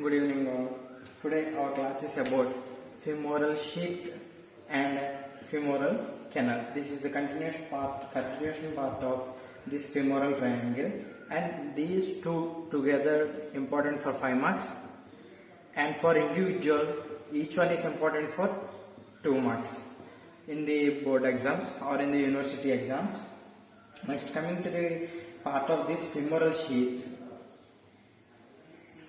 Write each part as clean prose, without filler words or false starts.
Good evening all. Today our class is about femoral sheath and femoral canal. This is the continuation part of this femoral triangle, and these two together important for 5 marks, and for individual each one is important for 2 marks in the board exams or in the university exams. Next, coming to the part of this femoral sheath.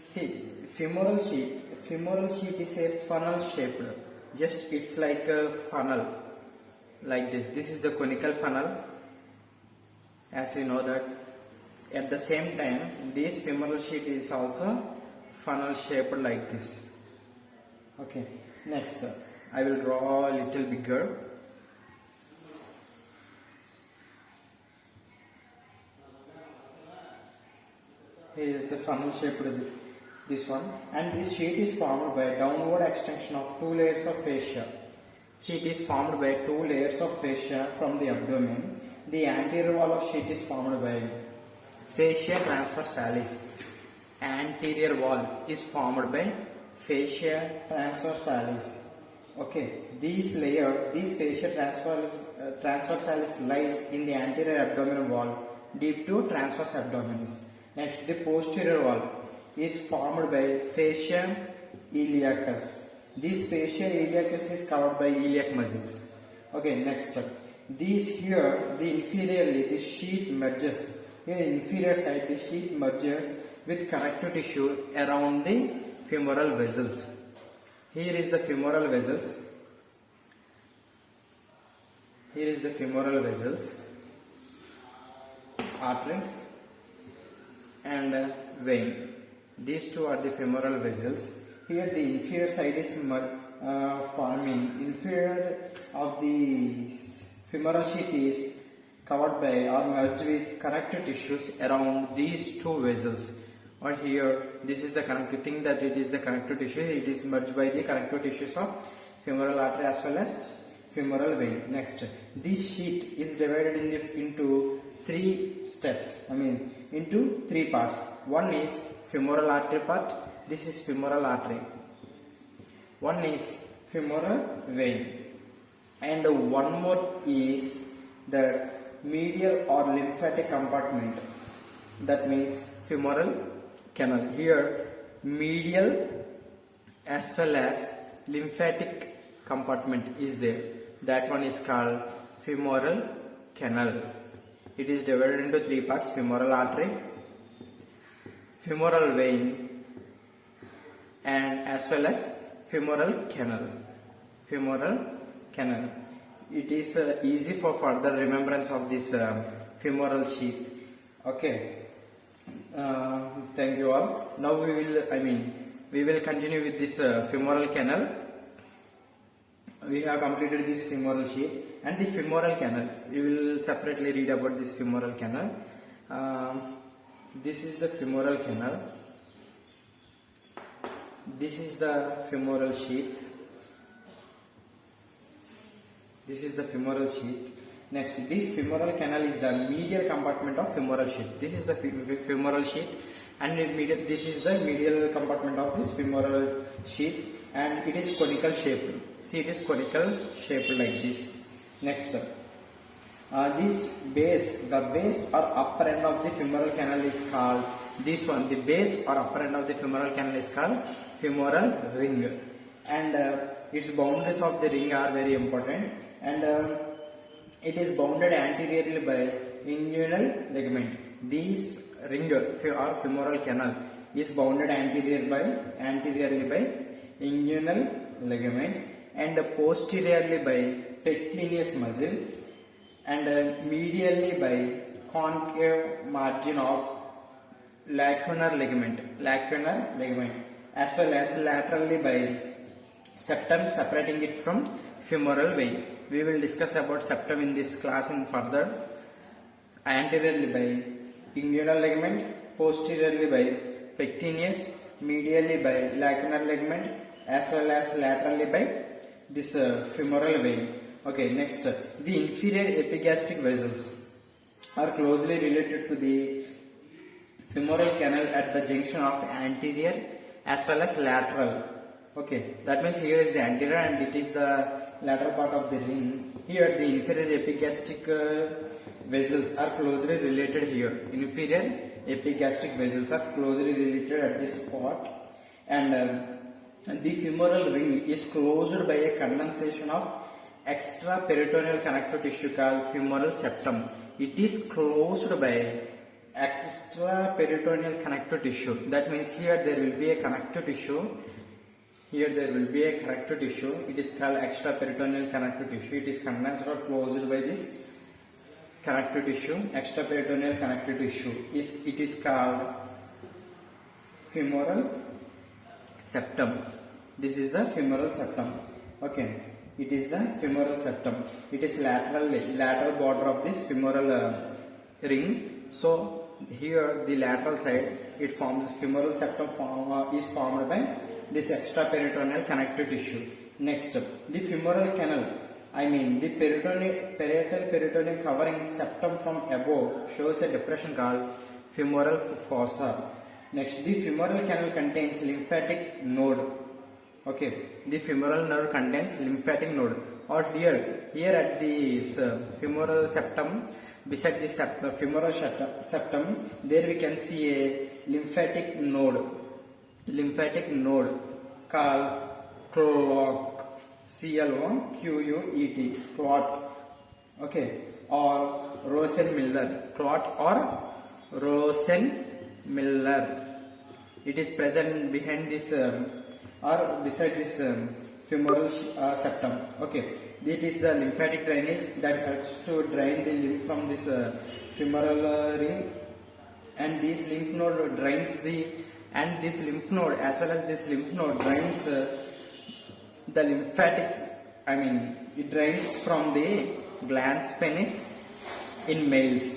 See, femoral sheath is a funnel shaped. Just it's like a funnel, like this. This is the conical funnel, as we know that. At the same time, this femoral sheath is also funnel shaped like this. Okay. Next, I will draw a little bigger. Here is the funnel shaped. This one, and this sheath is formed by downward extension of 2 layers of fascia. Sheath is formed by 2 layers of fascia from the abdomen. The anterior wall of sheath is formed by fascia transversalis. Anterior wall is formed by fascia transversalis. Okay, this fascia transversalis lies in the anterior abdominal wall deep to transverse abdominis. Next, the posterior wall is formed by fascia iliacus. This fascia iliacus is covered by iliac muscles. Okay, next. This here, the sheath merges. Here, inferior side, the sheath merges with connective tissue around the femoral vessels. Here is the femoral vessels. Here is the femoral vessels, artery and vein. These two are the femoral vessels. Here the inferior side is inferior of the femoral sheath is covered by or merged with connective tissues around these two vessels. Or here, this is the connective thing that it is the connective tissue. It is merged by the connective tissues of femoral artery as well as femoral vein. Next, this sheath is divided into 3 steps. Into 3 parts. One is femoral artery part. This is femoral artery. One is femoral vein, and one more is the medial or lymphatic compartment. That means femoral canal. Here, medial as well as lymphatic compartment is there. That one is called femoral canal. It is divided into 3 parts: femoral artery, femoral vein, and as well as femoral canal. Femoral canal. It is easy for further remembrance of this femoral sheath. Okay. Thank you all. Now we will continue with this femoral canal. We have completed this femoral sheath and the femoral canal. We will separately read about this femoral canal. This is the femoral canal. This is the femoral sheath. This is the femoral sheath. Next, this femoral canal is the medial compartment of femoral sheath. This is the femoral sheath, and this is the medial compartment of this femoral sheath, and it is conical shaped. See, it is conical shaped like this. Next, the base or upper end of the femoral canal is called this one. The base or upper end of the femoral canal is called femoral ring, and its boundaries of the ring are very important, and it is bounded anteriorly by inguinal ligament. This ring or femoral canal is bounded anteriorly by inguinal ligament, and posteriorly by pectineus muscle, and medially by concave margin of lacunar ligament, as well as laterally by septum separating it from femoral vein. We will discuss about septum in this class in further. Anteriorly by inguinal ligament, posteriorly by pectineus, medially by lacunar ligament, as well as laterally by this femoral vein. Okay, next, the inferior epigastric vessels are closely related to the femoral canal at the junction of anterior as well as lateral. Okay, that means here is the anterior and it is the lateral part of the ring. Here the inferior epigastric vessels are closely related here. Inferior epigastric vessels are closely related at this spot, and the femoral ring is closed by a condensation of extraperitoneal connective tissue called femoral septum. It is closed by extraperitoneal connective tissue. That means here there will be a connective tissue. Here there will be a connective tissue. It is called extraperitoneal connective tissue. It is condensed or closed by this connective tissue. Extraperitoneal connective tissue it is called femoral septum. This is the femoral septum. Okay, it is the femoral septum. It is lateral border of this femoral ring. So here the lateral side it forms femoral septum is formed by this extraperitoneal connective tissue. Next, the femoral canal, I mean the parietal peritoneal covering septum from above shows a depression called femoral fossa. Next, the femoral canal contains lymphatic node. Okay, the femoral nerve contains lymphatic node. Or here at this femoral septum, beside this femoral septum, there we can see a lymphatic node called clock, C-L-O-Q-U-E-T, clot. Okay, or Rosen-Miller, clot or Rosen-Miller. It is present behind this or beside this femoral septum. Okay, it is the lymphatic drainage that helps to drain the lymph from this femoral ring, and this lymph node drains this lymph node as well as this lymph node drains the lymphatics. I mean, it drains from the glans penis in males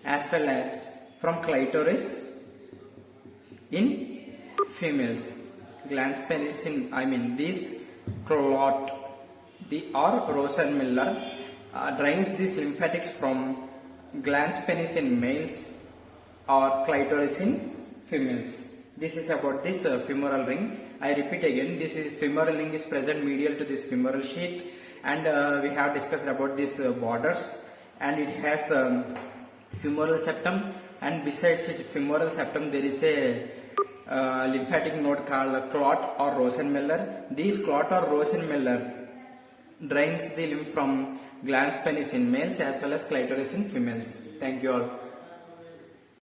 as well as from clitoris in females. Glans penis in, I mean, this clot, or Rosen-Miller drains these lymphatics from glans penis in males or clitoris in females. This is about this femoral ring. I repeat again, this is femoral ring is present medial to this femoral sheath, and we have discussed about these borders, and it has femoral septum, and besides it femoral septum there is a lymphatic node called clot or Rosen-Miller. This clot or Rosen-Miller drains the lymph from glans penis in males as well as clitoris in females. Thank you all.